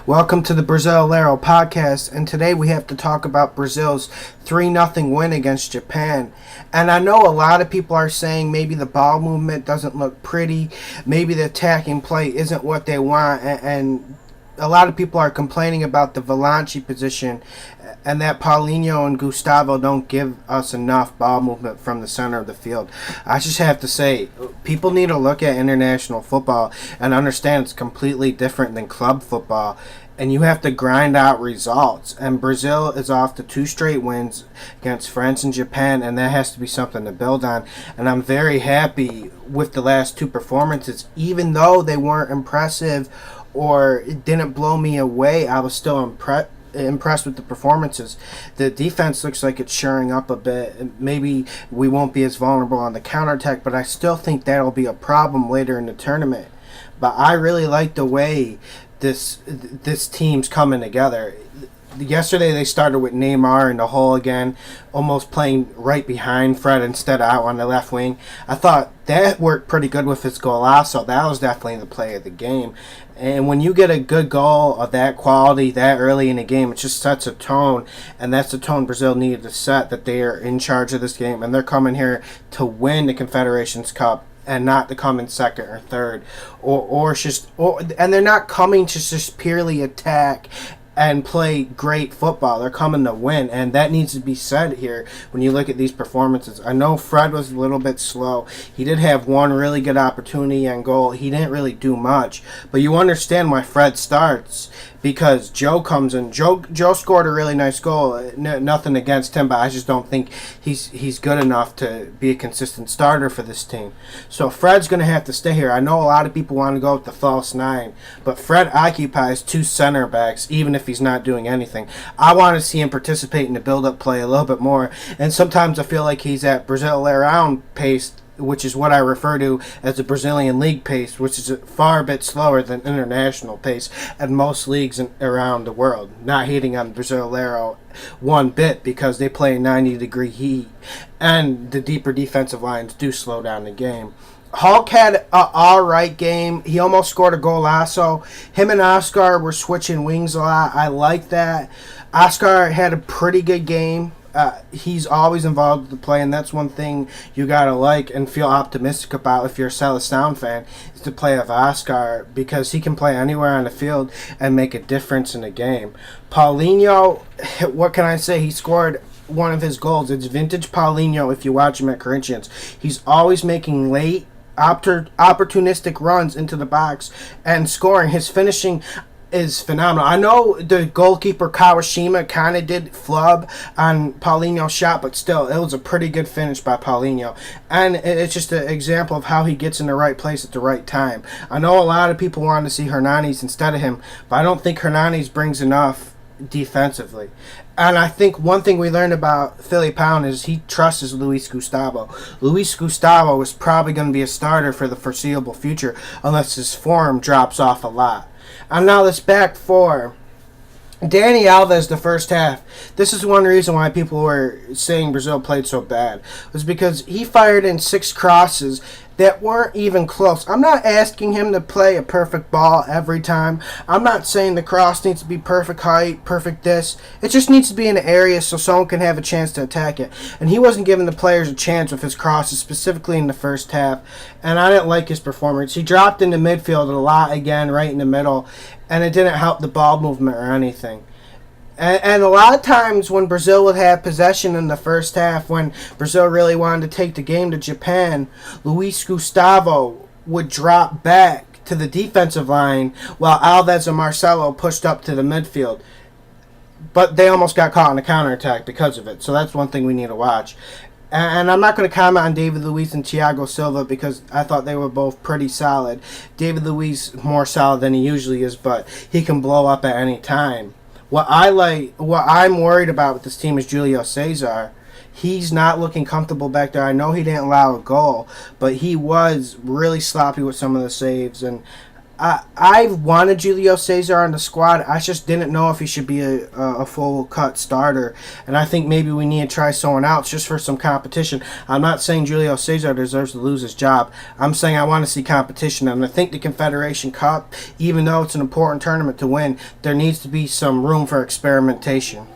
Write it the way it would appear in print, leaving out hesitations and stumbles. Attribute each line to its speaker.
Speaker 1: Welcome to the Brasileiro podcast, and today we have to talk about Brazil's 3-0 win against Japan. And I know a lot of people are saying maybe the ball movement doesn't look pretty, maybe the attacking play isn't what they want, and a lot of people are complaining about the Volante position and that Paulinho and Gustavo don't give us enough ball movement from the center of the field. I just have to say, people need to look at international football and understand it's completely different than club football, and you have to grind out results. And Brazil is off to 2 straight wins against France and Japan, and that has to be something to build on. And I'm very happy with the last 2 performances. Even though they weren't impressive or it didn't blow me away, I was still impressed with the performances. The defense looks like it's shoring up a bit. Maybe we won't be as vulnerable on the counterattack, but I still think that'll be a problem later in the tournament. But I really like the way this team's coming together. Yesterday they started with Neymar in the hole again, almost playing right behind Fred instead of out on the left wing. I thought that worked pretty good with his golazo. That was definitely the play of the game. And when you get a good goal of that quality that early in the game, it just sets a tone, and that's the tone Brazil needed to set, that they are in charge of this game, and they're coming here to win the Confederations Cup and not to come in second or third, and they're not coming to just purely attack and play great football. They're coming to win, and that needs to be said here when you look at these performances. I know Fred was a little bit slow. He did have one really good opportunity on goal. He didn't really do much, but you understand why Fred starts, because Joe comes in. Joe scored a really nice goal. Nothing against him, but I just don't think he's good enough to be a consistent starter for this team. So Fred's going to have to stay here. I know a lot of people want to go with the false 9, but Fred occupies 2 center backs, even if he's not doing anything. I want to see him participate in the build-up play a little bit more, and sometimes I feel like he's at Brasileirão pace, which is what I refer to as the Brazilian league pace, which is a far bit slower than international pace at most leagues around the world. Not hating on Brasileiro one bit, because they play 90-degree heat, and the deeper defensive lines do slow down the game. Hulk had an alright game. He almost scored a golazo. Him and Oscar were switching wings a lot. I like that. Oscar had a pretty good game. He's always involved with the play, and that's one thing you gotta like and feel optimistic about if you're a Seleção fan, is the play of Oscar, because he can play anywhere on the field and make a difference in the game. Paulinho, what can I say? He scored one of his goals. It's vintage Paulinho if you watch him at Corinthians. He's always making late opportunistic runs into the box and scoring. His finishing is phenomenal. I know the goalkeeper Kawashima kind of did flub on Paulinho's shot, but still, it was a pretty good finish by Paulinho. And it's just an example of how he gets in the right place at the right time. I know a lot of people wanted to see Hernanes instead of him, but I don't think Hernanes brings enough defensively. And I think one thing we learned about Filipão is he trusts Luis Gustavo. Luis Gustavo is probably going to be a starter for the foreseeable future unless his form drops off a lot. And now this back four. Dani Alves, the first half. This is one reason why people were saying Brazil played so bad. Was because he fired in 6 crosses that weren't even close. I'm not asking him to play a perfect ball every time. I'm not saying the cross needs to be perfect height, perfect this. It just needs to be in an area so someone can have a chance to attack it. And he wasn't giving the players a chance with his crosses, specifically in the first half. And I didn't like his performance. He dropped into midfield a lot again, right in the middle, and it didn't help the ball movement or anything. And a lot of times when Brazil would have possession in the first half, when Brazil really wanted to take the game to Japan, Luis Gustavo would drop back to the defensive line while Alves and Marcelo pushed up to the midfield. But they almost got caught in a counterattack because of it. So that's one thing we need to watch. And I'm not going to comment on David Luiz and Thiago Silva because I thought they were both pretty solid. David Luiz more solid than he usually is, but he can blow up at any time. What I'm worried about with this team is Julio Cesar. He's not looking comfortable back there. I know he didn't allow a goal, but he was really sloppy with some of the saves, and I wanted Julio Cesar on the squad. I just didn't know if he should be a full cut starter. And I think maybe we need to try someone else just for some competition. I'm not saying Julio Cesar deserves to lose his job. I'm saying I want to see competition. And I think the Confederation Cup, even though it's an important tournament to win, there needs to be some room for experimentation.